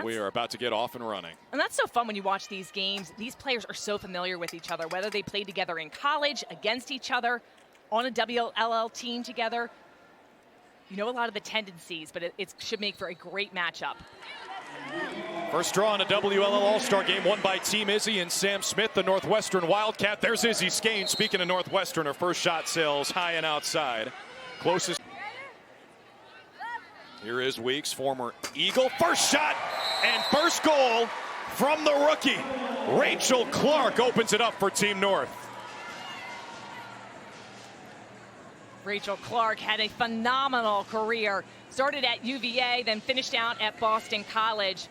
We are about to get off and running. And that's so fun when you watch these games. These players are so familiar with each other, whether they played together in college, against each other, on a WLL team together. You know a lot of the tendencies, but it should make for a great matchup. First draw in a WLL All-Star game won by Team Izzy and Sam Smith, the Northwestern Wildcat. There's Izzy Scane. Speaking of Northwestern, her first shot sails high and outside. Closest. Here is Weeks, former Eagle. First shot and first goal from the rookie. Rachel Clark opens it up for Team North. Rachel Clark had a phenomenal career. Started at UVA, then finished out at Boston College.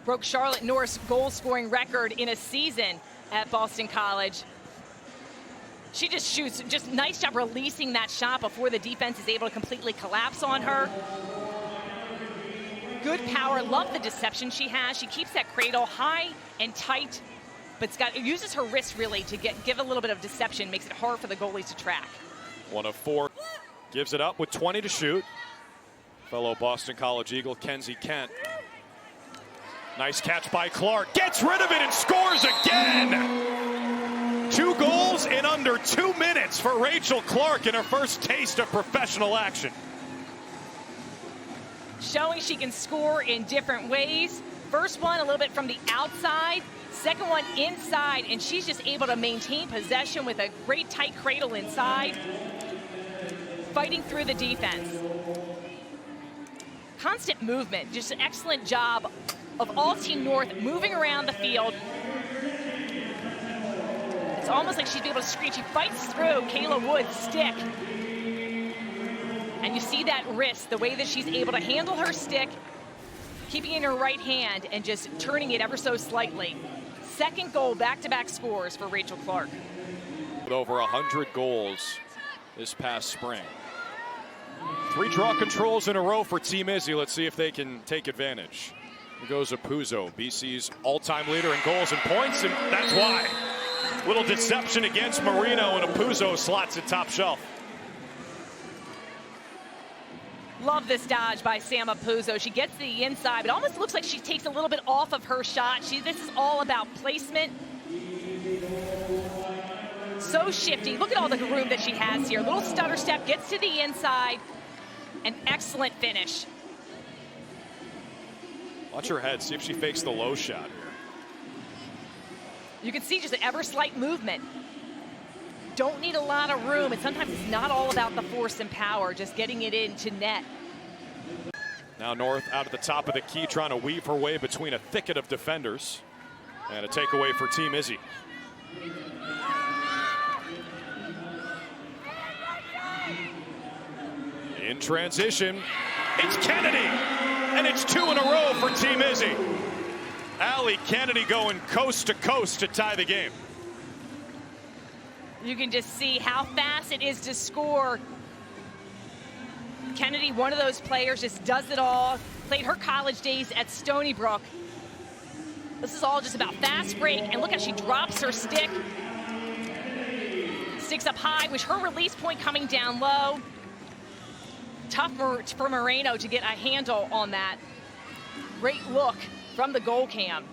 Broke Charlotte North's goal-scoring record in a season at Boston College. She just shoots, just nice job releasing that shot before the defense is able to completely collapse on her. Good power, love the deception she has. She keeps that cradle high and tight, but uses her wrist really to give a little bit of deception, makes it hard for the goalies to track. 1 of 4, gives it up with 20 to shoot. Fellow Boston College Eagle, Kenzie Kent. Nice catch by Clark, gets rid of it and scores again! 2 goals in under 2 minutes for Rachel Clark in her first taste of professional action. Showing she can score in different ways. First one a little bit from the outside, second one inside, and she's just able to maintain possession with a great tight cradle inside, fighting through the defense. Constant movement, just an excellent job of all Team North moving around the field. It's almost like she'd be able to screen. She fights through Kayla Wood's stick. And you see that wrist, the way that she's able to handle her stick, keeping it in her right hand and just turning it ever so slightly. Second goal, back-to-back scores for Rachel Clark. With over 100 goals this past spring. 3 draw controls in a row for Team Izzy. Let's see if they can take advantage. Here goes Apuzzo, BC's all-time leader in goals and points, and that's why. Little deception against Marino, and Apuzzo slots it top shelf. Love this dodge by Sam Apuzzo. She gets to the inside. It almost looks like she takes a little bit off of her shot. This is all about placement. So shifty. Look at all the room that she has here. Little stutter step, gets to the inside. An excellent finish. Watch her head, see if she fakes the low shot here. You can see just an ever slight movement. Don't need a lot of room, and sometimes it's not all about the force and power, just getting it into net. Now North out at the top of the key, trying to weave her way between a thicket of defenders. And a takeaway for Team Izzy. In transition, it's Kennedy, and it's 2 in a row for Team Izzy. Allie Kennedy going coast to coast to tie the game. You can just see how fast it is to score. Kennedy, one of those players, just does it all. Played her college days at Stony Brook. This is all just about fast break, and look how she drops her stick. Sticks up high, with her release point coming down low. Tough for Moreno to get a handle on that. Great look from the goal cam.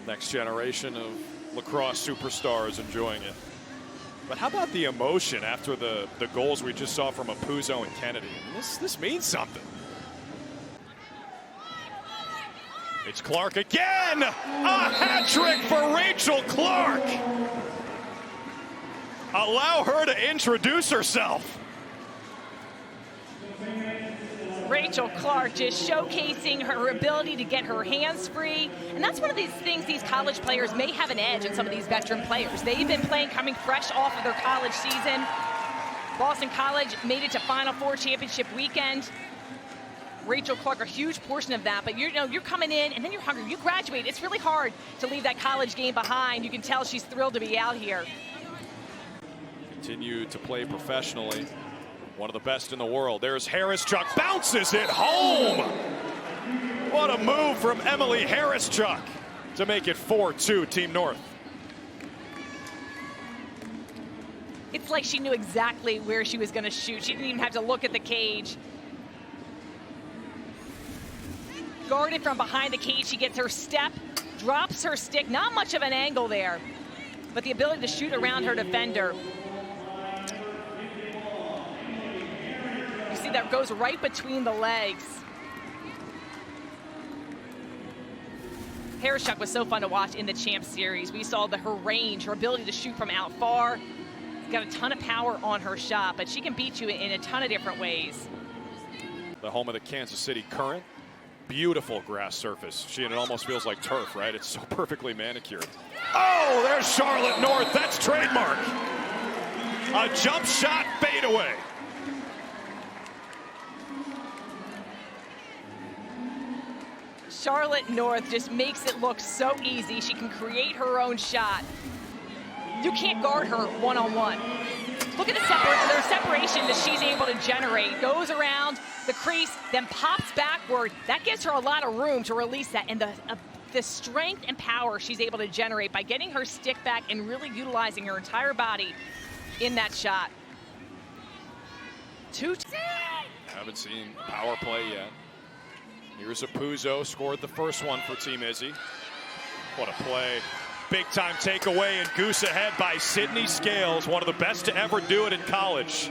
Next generation of lacrosse superstars enjoying it. But how about the emotion after the goals we just saw from Apuzzo and Kennedy? I mean, this means something. It's Clark again! A hat trick for Rachel Clark! Allow her to introduce herself. Rachel Clark just showcasing her ability to get her hands free. And that's one of these things these college players may have an edge on some of these veteran players. They've been playing coming fresh off of their college season. Boston College made it to Final Four championship weekend. Rachel Clark, a huge portion of that, but you're coming in and then you're hungry. You graduate. It's really hard to leave that college game behind. You can tell she's thrilled to be out here. Continue to play professionally. One of the best in the world. There's Harris-Chuck, bounces it home. What a move from Emily Harris-Chuck to make it 4-2 Team North. It's like she knew exactly where she was going to shoot. She didn't even have to look at the cage. guarded from behind the cage. She gets her step, drops her stick. Not much of an angle there, but the ability to shoot around her defender. You see that goes right between the legs. Harishuk was so fun to watch in the Champ Series. We saw her range, her ability to shoot from out far. Got a ton of power on her shot, but she can beat you in a ton of different ways. The home of the Kansas City Current. Beautiful grass surface. It almost feels like turf, right? It's so perfectly manicured. Oh, there's Charlotte North. That's trademark. A jump shot fadeaway. Charlotte North just makes it look so easy. She can create her own shot. You can't guard her one-on-one. Look at the separation that she's able to generate. Goes around the crease, then pops backward. That gives her a lot of room to release that. And the strength and power she's able to generate by getting her stick back and really utilizing her entire body in that shot. Haven't seen power play yet. Here's Apuzzo, scored the first one for Team Izzy. What a play. Big time takeaway and goose ahead by Sydney Scales, one of the best to ever do it in college.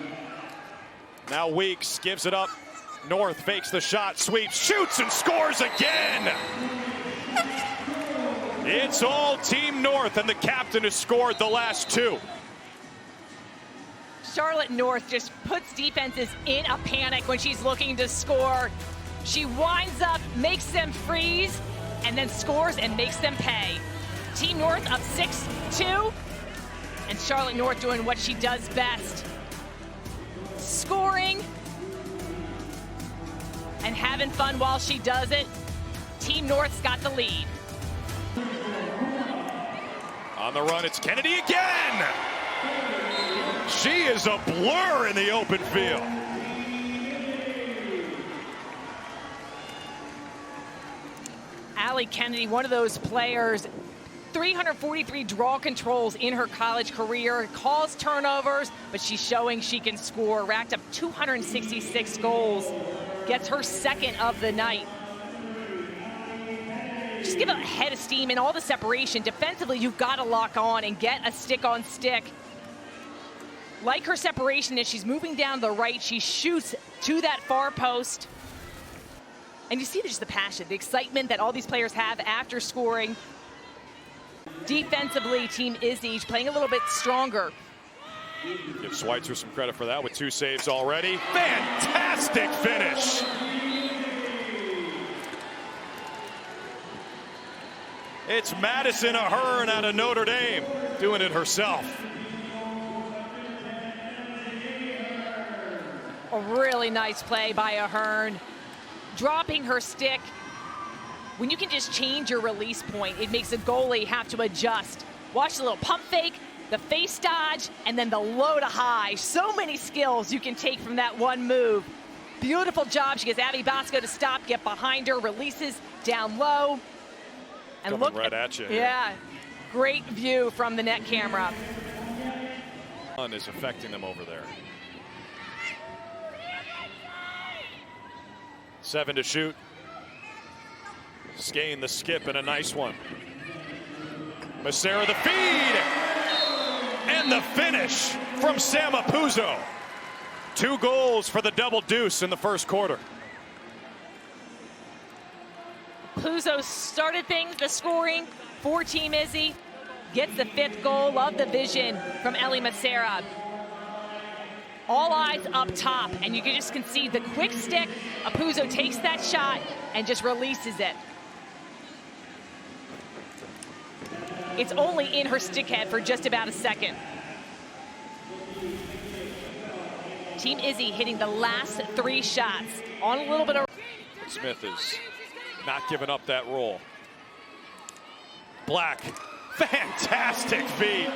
Now Weeks gives it up. North fakes the shot, sweeps, shoots, and scores again. It's all Team North, and the captain has scored the last two. Charlotte North just puts defenses in a panic when she's looking to score. She winds up, makes them freeze, and then scores and makes them pay. Team North up 6-2, and Charlotte North doing what she does best. Scoring and having fun while she does it. Team North's got the lead. On the run, it's Kennedy again! She is a blur in the open field. Allie Kennedy, one of those players, 343 draw controls in her college career, calls turnovers, but she's showing she can score. Racked up 266 goals, gets her second of the night. Just give a head of steam and all the separation. Defensively, you've got to lock on and get a stick on stick. Like her separation, as she's moving down the right, she shoots to that far post. And you see just the passion, the excitement that all these players have after scoring. Defensively, Team Izzy playing a little bit stronger. Give Schweitzer some credit for that with 2 saves already. Fantastic finish. It's Madison Ahern out of Notre Dame doing it herself. A really nice play by Ahern. Dropping her stick. When you can just change your release point, it makes a goalie have to adjust. Watch the little pump fake, the face dodge, and then the low to high. So many skills you can take from that one move. Beautiful job. She gets Abby Bosco to stop, get behind her, releases down low. And coming look right at you. Yeah, great view from the net camera. Is affecting them over there. 7 to shoot. Scane the skip and a nice one. Massera the feed. And the finish from Sam Apuzzo. 2 goals for the double deuce in the first quarter. Apuzzo started things, the scoring for Team Izzy. Gets the 5th goal of the vision from Ellie Massera. All eyes up top, and you just can see the quick stick. Apuzzo takes that shot and just releases it. It's only in her stick head for just about a second. Team Izzy hitting the last 3 shots on a little bit of... Smith is not giving up that roll. Black, fantastic feed.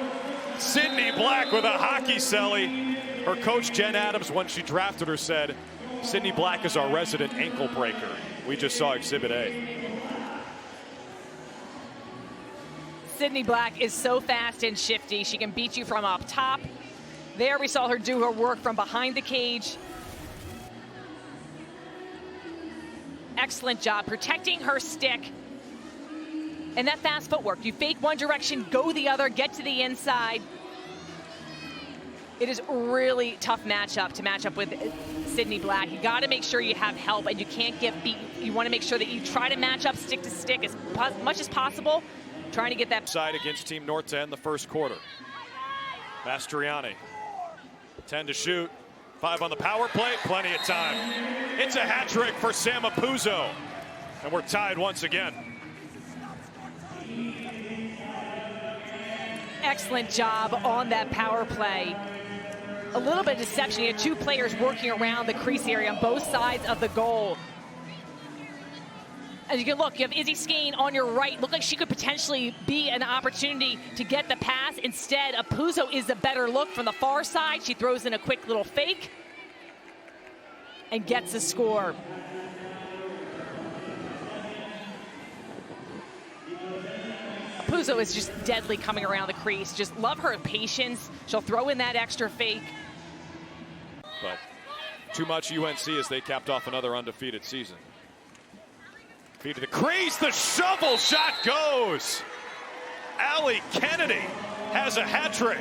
Sydney Black with a hockey celly. Her coach, Jen Adams, when she drafted her, said, Sydney Black is our resident ankle breaker. We just saw Exhibit A. Sydney Black is so fast and shifty. She can beat you from up top. There we saw her do her work from behind the cage. excellent job protecting her stick. And that fast footwork. You fake one direction, go the other, get to the inside. It is a really tough matchup to match up with Sydney Black. You got to make sure you have help and you can't get beat. You want to make sure that you try to match up stick to stick as much as possible, trying to get that side against Team North to end the first quarter. Mastriani, 10 to shoot, 5 on the power play, plenty of time. It's a hat trick for Sam Apuzzo, and we're tied once again. Excellent job on that power play. A little bit of deception. You had 2 players working around the crease area on both sides of the goal. As you can look, you have Izzy Scane on your right. Looked like she could potentially be an opportunity to get the pass. Instead, Apuzzo is the better look from the far side. She throws in a quick little fake and gets a score. Apuzzo is just deadly coming around the crease. Just love her patience. She'll throw in that extra fake. But too much UNC as they capped off another undefeated season. Feed to the crease, the shovel shot goes. Allie Kennedy has a hat trick.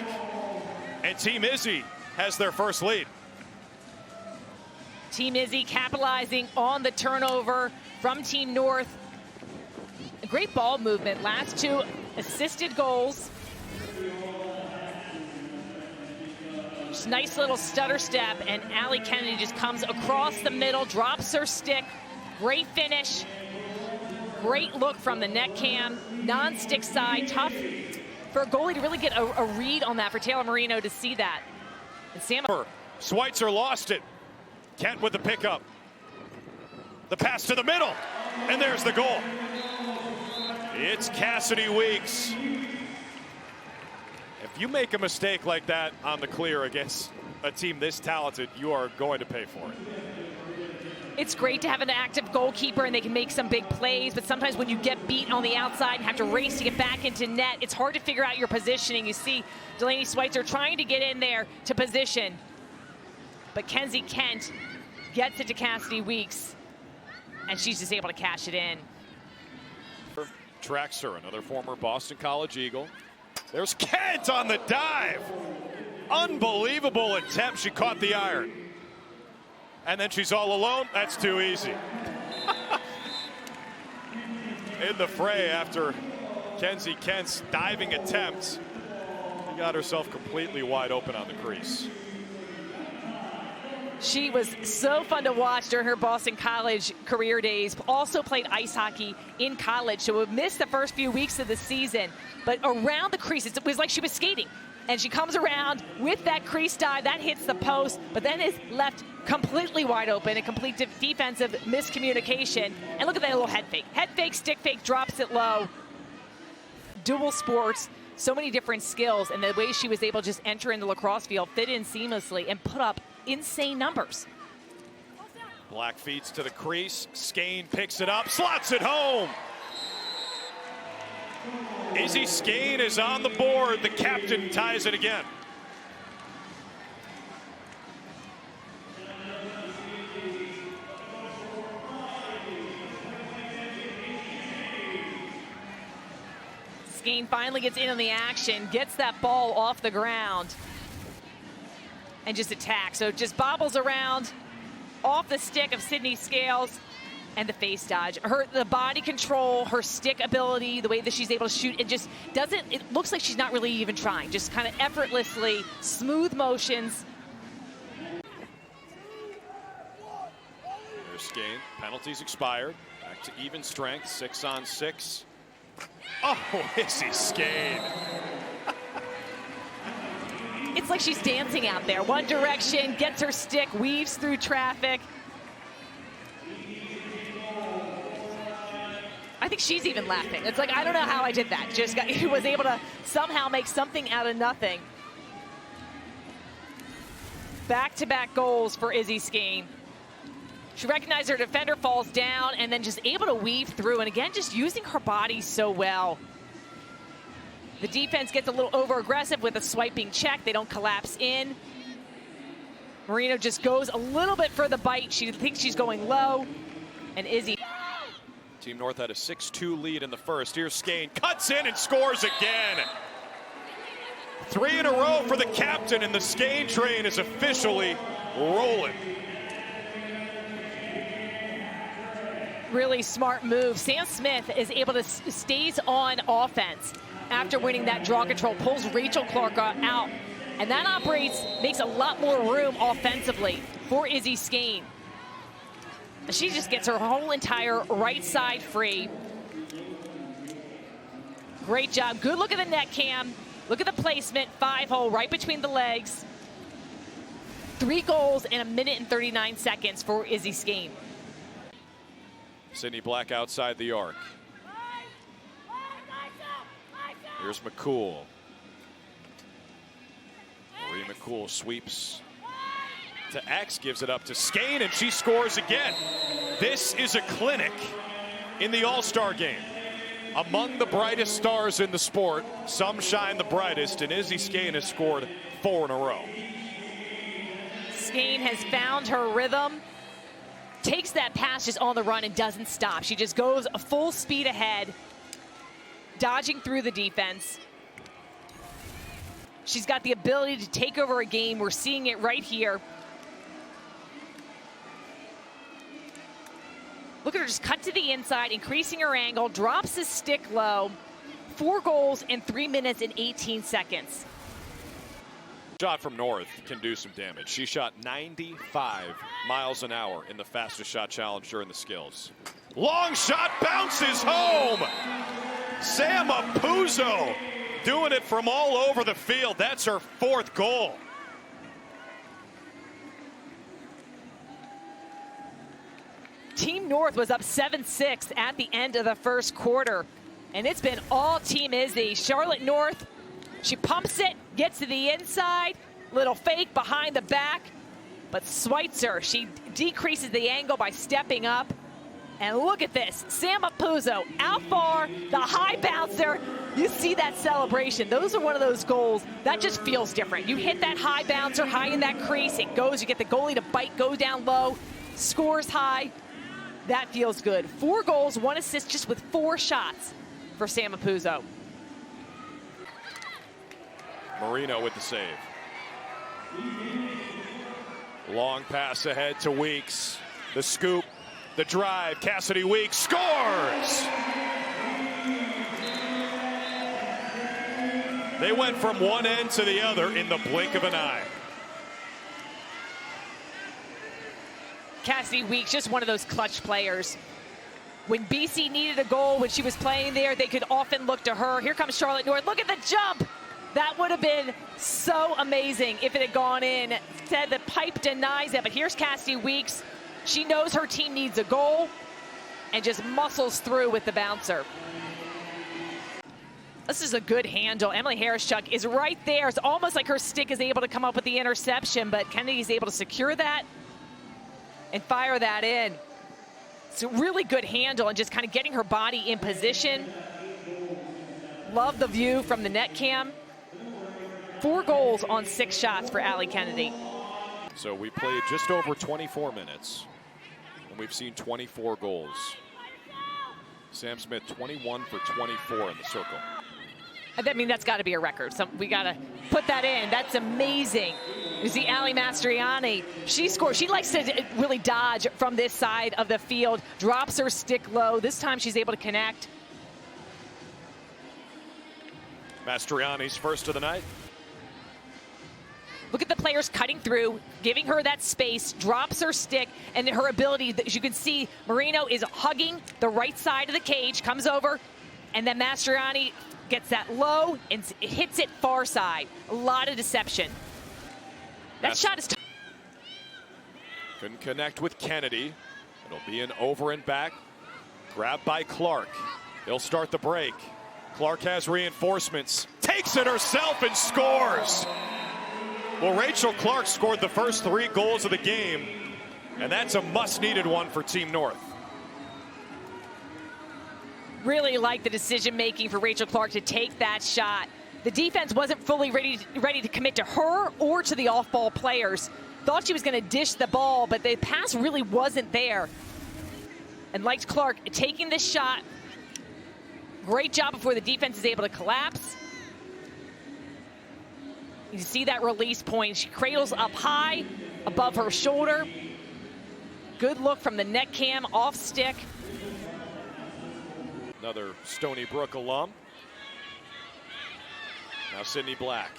And Team Izzy has their first lead. Team Izzy capitalizing on the turnover from Team North. A great ball movement. Last 2 assisted goals. Just nice little stutter step, and Allie Kennedy just comes across the middle, drops her stick. Great finish. Great look from the net cam. Non-stick side. Tough for a goalie to really get a read on that, for Taylor Marino to see that. And Sam Schweitzer lost it. Kent with the pickup. The pass to the middle, and there's the goal. It's Cassidy Weeks. If you make a mistake like that on the clear against a team this talented, you are going to pay for it. It's great to have an active goalkeeper and they can make some big plays, but sometimes when you get beat on the outside and have to race to get back into net, it's hard to figure out your positioning. You see Delaney Schweitzer trying to get in there to position, but Kenzie Kent gets it to Cassidy Weeks, and she's just able to cash it in. Traxer, another former Boston College Eagle. There's Kent on the dive. Unbelievable attempt. She caught the iron. And then she's all alone. That's too easy. In the fray after Kenzie Kent's diving attempt, she got herself completely wide open on the crease. She was so fun to watch during her Boston College career days. Also played ice hockey in college, so would miss the first few weeks of the season. But around the crease, it was like she was skating. And she comes around with that crease dive, that hits the post, but then is left completely wide open, a complete defensive miscommunication. And look at that little head fake. Head fake, stick fake, drops it low. Dual sports, so many different skills, and the way she was able to just enter in the lacrosse field, fit in seamlessly, and put up insane numbers. Black feeds to the crease. Scane picks it up, slots it home. Izzy Scane is on the board. The captain ties it again. Scane finally gets in on the action, gets that ball off the ground, and just attacks. So it just bobbles around off the stick of Sydney Scales, and the face dodge. The body control, her stick ability, the way that she's able to shoot, it just doesn't, it looks like she's not really even trying. Just kind of effortlessly, smooth motions. There's Scane, penalties expired. Back to even strength, 6-on-6. Oh, Izzy Scane. It's like she's dancing out there. One direction, gets her stick, weaves through traffic. I think she's even laughing. It's like, I don't know how I did that. Just was able to somehow make something out of nothing. Back-to-back goals for Izzy Scane. She recognized her defender falls down and then just able to weave through. And again, just using her body so well. The defense gets a little over-aggressive with a swiping check. They don't collapse in. Marino just goes a little bit for the bite. She thinks she's going low. And Izzy. Team North had a 6-2 lead in the first. Here's Scane, cuts in and scores again. 3 in a row for the captain, and the Scane train is officially rolling. Really smart move. Sam Smith is able to stays on offense after winning that draw control, pulls Rachel Clark out, and that makes a lot more room offensively for Izzy Scane. She just gets her whole entire right side free. Great job. Good look at the net cam. Look at the placement. 5-hole right between the legs. 3 goals in 1 minute and 39 seconds for Izzy Scane. Sydney Black outside the arc. Here's McCool. Marie McCool sweeps to X, gives it up to Scane, and she scores again. This is a clinic in the All-Star game. Among the brightest stars in the sport, some shine the brightest, and Izzy Scane has scored 4 in a row. Scane has found her rhythm, takes that pass just on the run and doesn't stop. She just goes a full speed ahead, dodging through the defense. She's got the ability to take over a game. We're seeing it right here. Look at her just cut to the inside, increasing her angle, drops the stick low. 4 goals in 3 minutes and 18 seconds. Shot from North can do some damage. She shot 95 miles an hour in the fastest shot challenge during the skills. Long shot bounces home. Sama Puzo doing it from all over the field. That's her 4th goal. Team North was up 7-6 at the end of the first quarter, and it's been all Team Izzy. Charlotte North, she pumps it, gets to the inside, little fake behind the back, but Schweitzer, she decreases the angle by stepping up. And look at this, Sama Puzo out far, the high bouncer. You see that celebration. Those are one of those goals that just feels different. You hit that high bouncer, high in that crease, it goes, you get the goalie to bite, go down low, scores high. That feels good. 4 goals, 1 assist just with 4 shots for Sama Puzo. Marino with the save. Long pass ahead to Weeks. The scoop, the drive, Cassidy Weeks scores! They went from one end to the other in the blink of an eye. Cassidy Weeks, just one of those clutch players. When BC needed a goal, when she was playing there, they could often look to her. Here comes Charlotte North. Look at the jump. That would have been so amazing if it had gone in. Said the pipe denies it, but here's Cassidy Weeks. She knows her team needs a goal and just muscles through with the bouncer. This is a good handle. Emily Harris-Chuck is right there. It's almost like her stick is able to come up with the interception, but Kennedy's able to secure that and fire that in. It's a really good handle and just kind of getting her body in position. Love the view from the net cam. 4 goals on 6 shots for Allie Kennedy. So we played just over 24 minutes, and we've seen 24 goals. Sam Smith 21 for 24 in the circle. I mean, that's got to be a record. So we got to put that in. That's amazing. You see Allie Mastriani. She scores. She likes to really dodge from this side of the field. Drops her stick low. This time she's able to connect. Mastriani's first of the night. Look at the players cutting through, giving her that space, drops her stick, and her ability, as you can see, Marino is hugging the right side of the cage, comes over, and then Mastriani gets that low and hits it far side. A lot of deception. That shot is... Couldn't connect with Kennedy. It'll be an over and back. Grabbed by Clark. He'll start the break. Clark has reinforcements. Takes it herself and scores. Well, Rachel Clark scored the first 3 goals of the game, and that's a must-needed one for Team North. Really like the decision-making for Rachel Clark to take that shot. The defense wasn't fully ready to commit to her or to the off-ball players. Thought she was going to dish the ball, but the pass really wasn't there. And like Clark, taking this shot, great job before the defense is able to collapse. You see that release point. She cradles up high, above her shoulder. Good look from the net cam, off stick. Another Stony Brook alum. Now Sydney Black.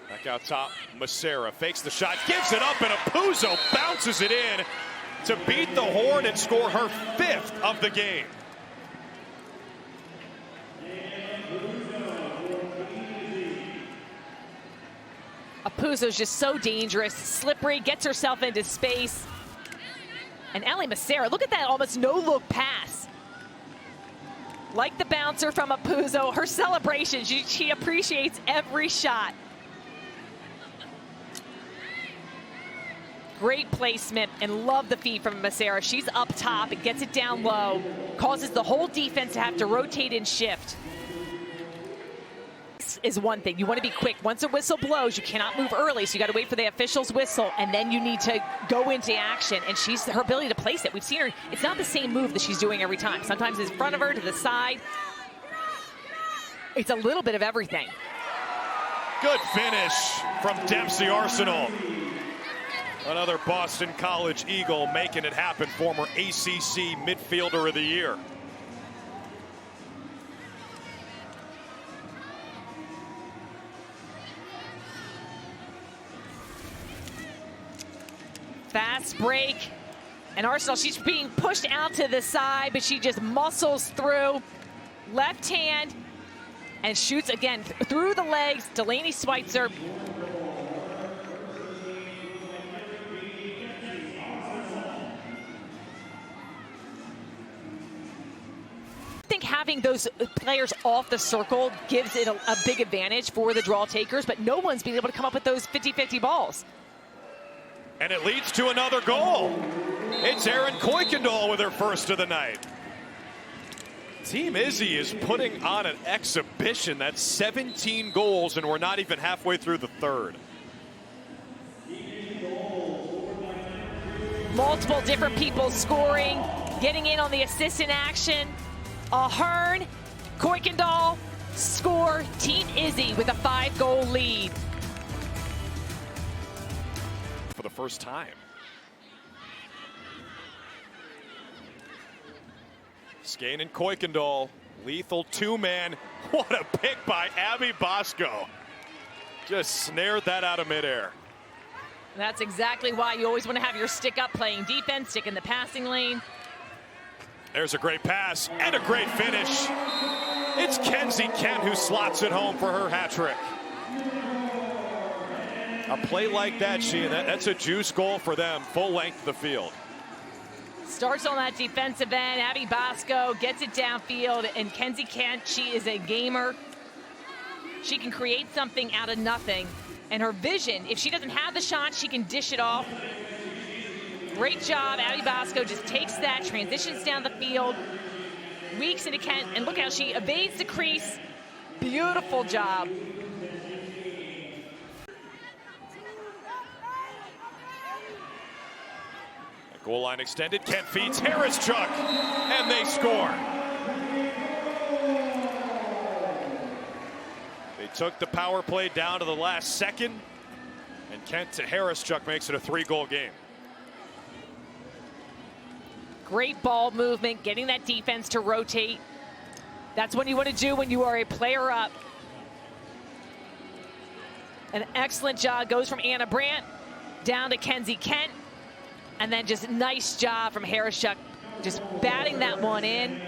Back out top, Macera fakes the shot, gives it up, and Apuzzo bounces it in to beat the horn and score her 5th of the game. Apuzzo's just so dangerous, slippery, gets herself into space. And Ellie Macera, look at that almost no-look pass. Like the bouncer from Apuzzo, her celebration, she appreciates every shot. Great placement, and love the feed from Macera. She's up top, it gets it down low, causes the whole defense to have to rotate and shift. This is one thing, you want to be quick. Once a whistle blows, you cannot move early, so you got to wait for the official's whistle, and then you need to go into action, and her ability to place it. We've seen her, it's not the same move that she's doing every time. Sometimes it's in front of her, to the side. It's a little bit of everything. Good finish from Dempsey Arsenal. Another Boston College Eagle making it happen, former ACC Midfielder of the Year. Fast break, and Arsenal, she's being pushed out to the side, but she just muscles through. Left hand, and shoots again through the legs. Delaney Schweitzer. I think having those players off the circle gives it a big advantage for the draw takers, but no one's been able to come up with those 50-50 balls. And it leads to another goal. It's Erin Kuykendall with her first of the night. Team Izzy is putting on an exhibition. That's 17 goals, and we're not even halfway through the third. Multiple different people scoring, getting in on the assist in action. Ahern, Kuykendall score. Team Izzy with a 5-goal lead. For the first time. Scane and Kuykendall, lethal two-man. What a pick by Abby Bosco. Just snared that out of midair. That's exactly why you always want to have your stick up, playing defense, stick in the passing lane. There's a great pass and a great finish. It's Kenzie Kent who slots it home for her hat trick. A play like that, that's a juice goal for them, full length of the field. Starts on that defensive end. Abby Bosco gets it downfield, and Kenzie Kent, she is a gamer. She can create something out of nothing. And her vision, if she doesn't have the shot, she can dish it off. Great job. Abby Bosco just takes that, transitions down the field, weaks into Kent, and look how she evades the crease. Beautiful job. Goal line extended. Kent feeds Harris-Chuck, and they score. They took the power play down to the last second, and Kent to Harris-Chuck makes it a 3-goal game. Great ball movement, getting that defense to rotate. That's what you want to do when you are a player up. An excellent job goes from Anna Brandt down to Kenzie Kent. And then just nice job from Harris-Chuck, just batting that one in.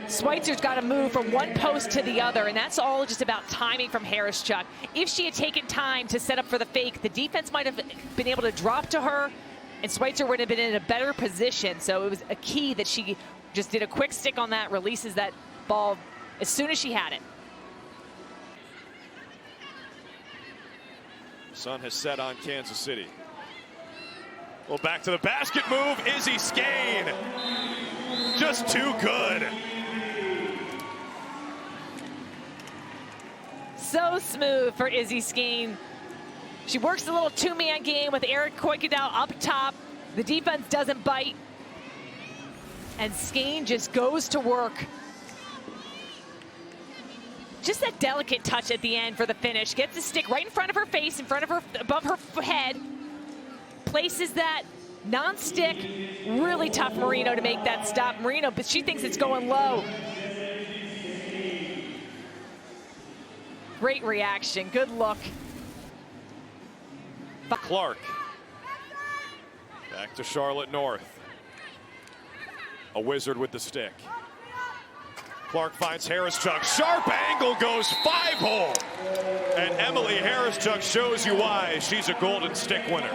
Schweitzer's got to move from one post to the other, and that's all just about timing from Harris-Chuck. If she had taken time to set up for the fake, the defense might have been able to drop to her, and Schweitzer would have been in a better position. So it was a key that she just did a quick stick on that, releases that ball as soon as she had it. Sun has set on Kansas City. Well, back to the basket move, Izzy Scane. Just too good. So smooth for Izzy Scane. She works a little two-man game with Erin Kuykendall up top. The defense doesn't bite. And Scane just goes to work. Just that delicate touch at the end for the finish. Gets the stick right in front of her face, in front of her, above her head. Places that non-stick. Really tough Marino to make that stop. Marino, but she thinks it's going low. Great reaction, good look. Clark. Back to Charlotte North. A wizard with the stick. Clark finds Harris-Chuck. Sharp angle goes 5-hole. And Emily Harris-Chuck shows you why she's a golden stick winner.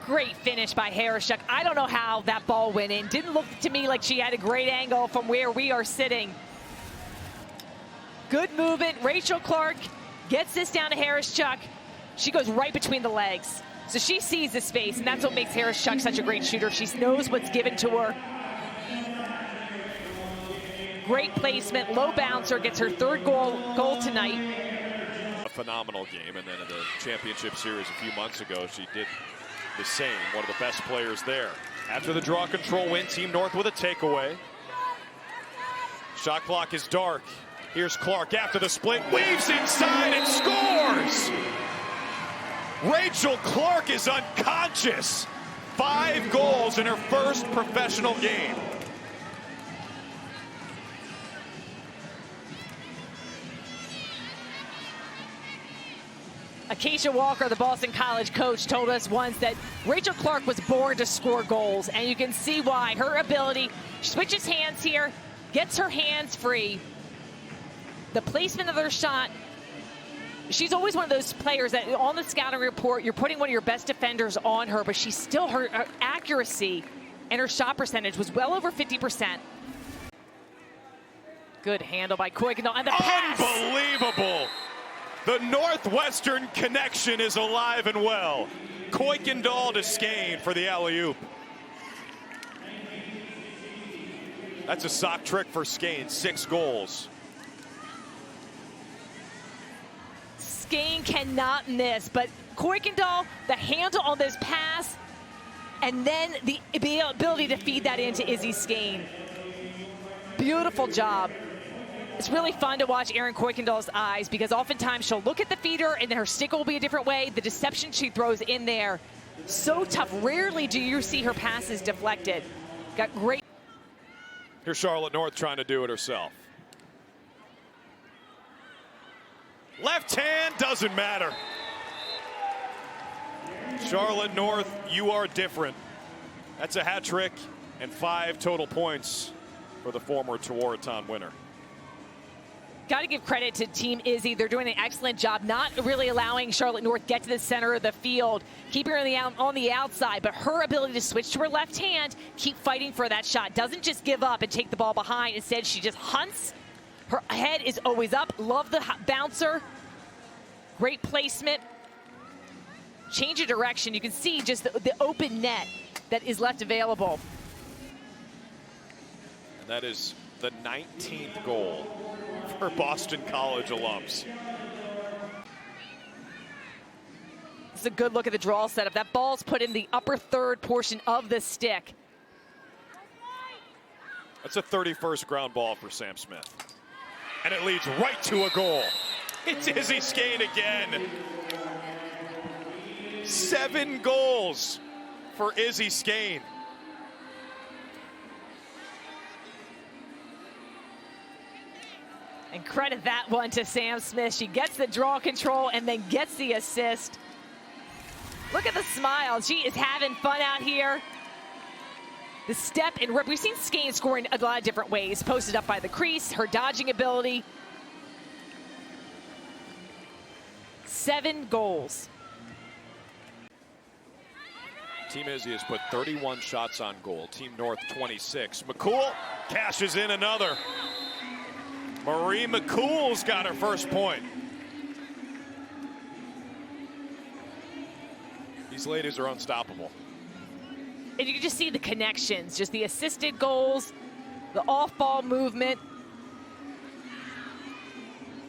Great finish by Harris-Chuck. I don't know how that ball went in. Didn't look to me like she had a great angle from where we are sitting. Good movement. Rachel Clark gets this down to Harris-Chuck. She goes right between the legs. So she sees the space, and that's what makes Harris-Chuck such a great shooter. She knows what's given to her. Great placement, low bouncer, gets her third goal tonight. A phenomenal game, and then in the championship series a few months ago, she did the same. One of the best players there. After the draw control win, Team North with a takeaway. Shot clock is dark. Here's Clark after the split, weaves inside and scores! Rachel Clark is unconscious. 5 goals in her first professional game. Acacia Walker, the Boston College coach, told us once that Rachel Clark was born to score goals, and you can see why. Her ability, she switches hands here, gets her hands free. The placement of her shot, she's always one of those players that on the scouting report, you're putting one of your best defenders on her, but she's still, her accuracy and her shot percentage was well over 50%. Good handle by Kuykendall, and the pass. Unbelievable. The Northwestern connection is alive and well. Kuykendall to Scane for the alley-oop. That's a sock trick for Scane, 6 goals. Scane cannot miss, but Kuykendall, the handle on this pass, and then the ability to feed that into Izzy Scane. Beautiful job. It's really fun to watch Erin Kuykendall's eyes because oftentimes she'll look at the feeder and then her stick will be a different way. The deception she throws in there, so tough. Rarely do you see her passes deflected. Got great. Here's Charlotte North trying to do it herself. Left hand doesn't matter. Charlotte North, you are different. That's a hat trick and 5 total points for the former Tewaaraton winner. Got to give credit to Team Izzy. They're doing an excellent job, not really allowing Charlotte North get to the center of the field, keeping her on the outside, but her ability to switch to her left hand, keep fighting for that shot. Doesn't just give up and take the ball behind. Instead, she just hunts. Her head is always up. Love the bouncer. Great placement. Change of direction. You can see just the open net that is left available. And that is the 19th goal for Boston College alums. It's a good look at the draw setup. That ball's put in the upper third portion of the stick. That's a 31st ground ball for Sam Smith. And it leads right to a goal. It's Izzy Scane again. 7 goals for Izzy Scane. And credit that one to Sam Smith. She gets the draw control and then gets the assist. Look at the smile. She is having fun out here. The step and rip. We've seen Scane scoring a lot of different ways. Posted up by the crease, her dodging ability. 7 goals. Team Izzy has put 31 shots on goal. Team North 26. McCool cashes in another. Marie McCool's got her first point. These ladies are unstoppable. And you can just see the connections, just the assisted goals, the off-ball movement.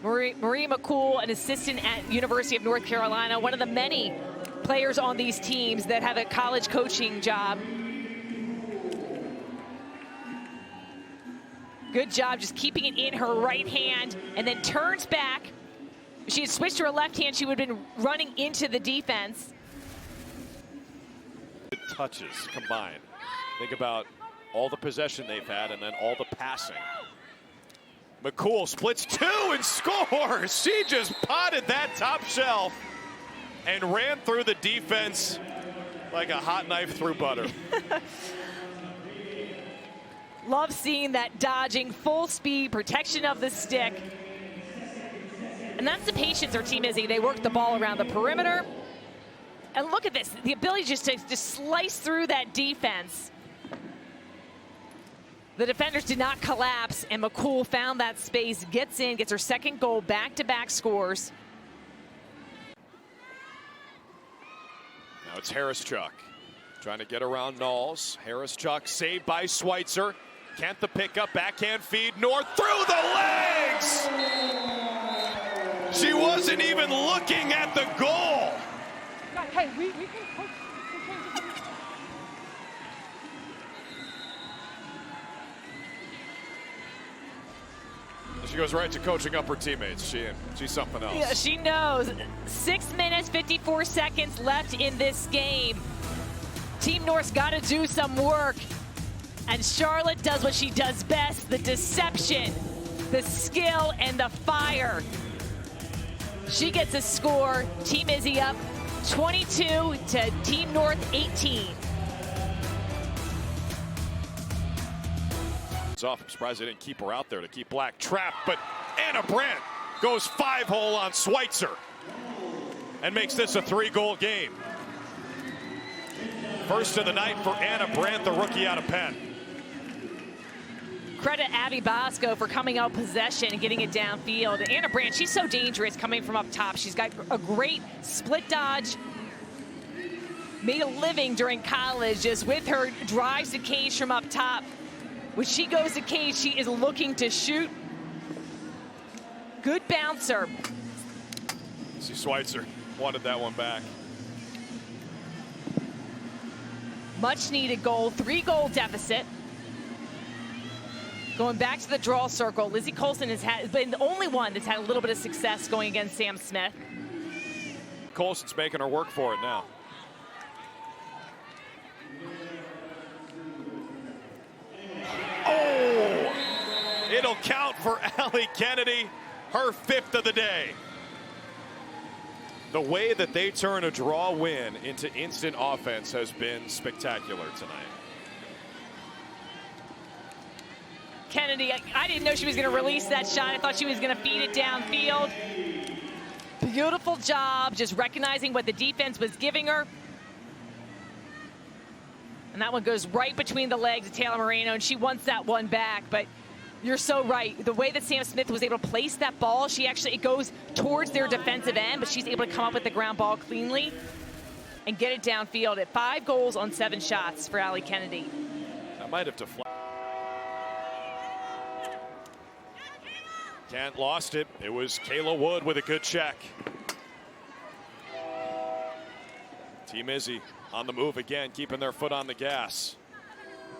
Marie McCool, an assistant at University of North Carolina, one of the many players on these teams that have a college coaching job. Good job just keeping it in her right hand and then turns back. If she had switched to her left hand, she would have been running into the defense. Touches combined. Think about all the possession they've had and then all the passing. McCool splits two and scores. She just potted that top shelf and ran through the defense like a hot knife through butter. Love seeing that dodging, full speed, protection of the stick. And that's the patience our team is. They work the ball around the perimeter. And look at this, the ability just to slice through that defense. The defenders did not collapse, and McCool found that space, gets in, gets her second goal, back-to-back scores. Now it's Harris-Chuck trying to get around Knowles. Harris-Chuck saved by Schweitzer. Can't the pickup, backhand feed, North through the legs! She wasn't even looking at the goal. Hey, we can coach. She goes right to coaching up her teammates. She's something else. Yeah, she knows. 6 minutes, 54 seconds left in this game. Team North's got to do some work. And Charlotte does what she does best, the deception, the skill, and the fire. She gets a score. Team Izzy up 22 to Team North 18. Off. I'm surprised they didn't keep her out there to keep Black trapped, but Anna Brandt goes 5-hole on Schweitzer and makes this a 3-goal game. First of the night for Anna Brandt, the rookie out of Penn. Credit Abby Bosco for coming out possession and getting it downfield. And Anna Brandt, she's so dangerous coming from up top. She's got a great split dodge. Made a living during college just with her drives to cage from up top. When she goes to cage, she is looking to shoot. Good bouncer. See, Schweitzer wanted that one back. Much needed goal, 3-goal deficit. Going back to the draw circle, Lizzie Colson has been the only one that's had a little bit of success going against Sam Smith. Colson's making her work for it now. Oh, it'll count for Allie Kennedy, her 5th of the day. The way that they turn a draw win into instant offense has been spectacular tonight. Kennedy, I didn't know she was going to release that shot. I thought she was going to feed it downfield. Beautiful job, just recognizing what the defense was giving her. And that one goes right between the legs of Taylor Moreno, and she wants that one back. But you're so right. The way that Sam Smith was able to place that ball, it goes towards their defensive end, but she's able to come up with the ground ball cleanly and get it downfield at 5 goals on 7 shots for Allie Kennedy. That might have deflected. Kent lost it. It was Kayla Wood with a good check. Team Izzy on the move again, keeping their foot on the gas.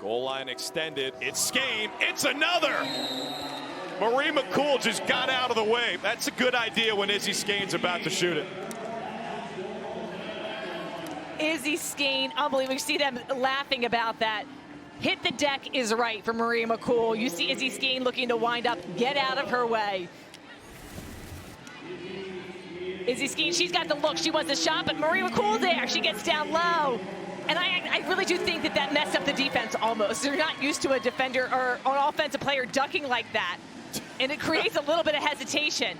Goal line extended. It's Scane. It's another. Marie McCool just got out of the way. That's a good idea when Izzy Scane's about to shoot it. Izzy Scane, unbelievable. You see them laughing about that. Hit the deck is right for Marie McCool. You see Izzy Scane looking to wind up, get out of her way. Izzy Scane, she's got the look. She wants a shot, but Marie McCool there. She gets down low. And I really do think that messed up the defense almost. They're not used to a defender or an offensive player ducking like that. And it creates a little bit of hesitation.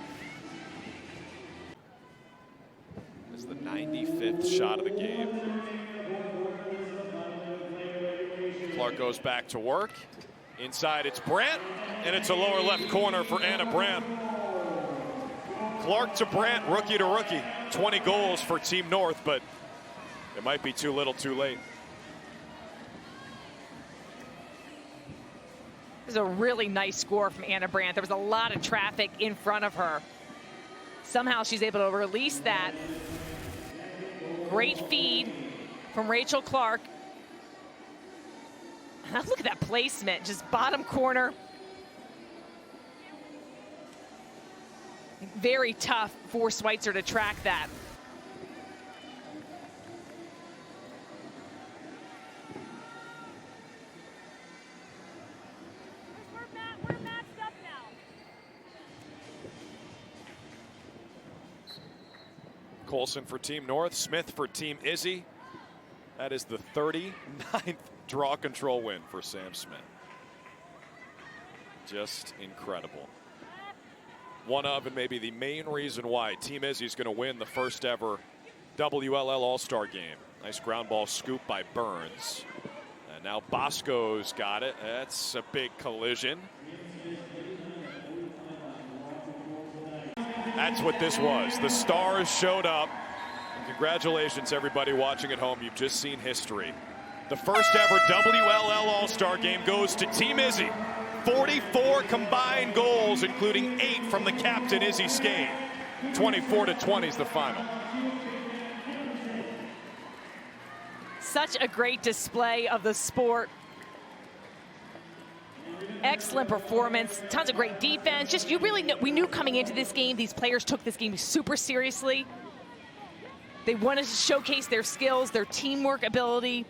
This is the 95th shot of the game. Clark goes back to work. Inside it's Brandt, and it's a lower left corner for Anna Brandt. Clark to Brandt, rookie to rookie. 20 goals for Team North, but it might be too little too late. This is a really nice score from Anna Brandt. There was a lot of traffic in front of her. Somehow she's able to release that. Great feed from Rachel Clark. Look at that placement, just bottom corner. Very tough for Schweitzer to track that. We're matched up now. Colson for Team North, Smith for Team Izzy. That is the 39th draw control win for Sam Smith. Just incredible. One of, and maybe the main reason why Team Izzy is going to win the first ever WLL All-Star game. Nice ground ball scoop by Burns. And now Bosco's got it. That's a big collision. That's what this was. The Stars showed up. And congratulations, everybody watching at home. You've just seen history. The first ever WLL All-Star game goes to Team Izzy. 44 combined goals, including 8 from the captain, Izzy Scane. 24-20 is the final. Such a great display of the sport. Excellent performance, tons of great defense. Just, you really know, we knew coming into this game, these players took this game super seriously. They wanted to showcase their skills, their teamwork ability.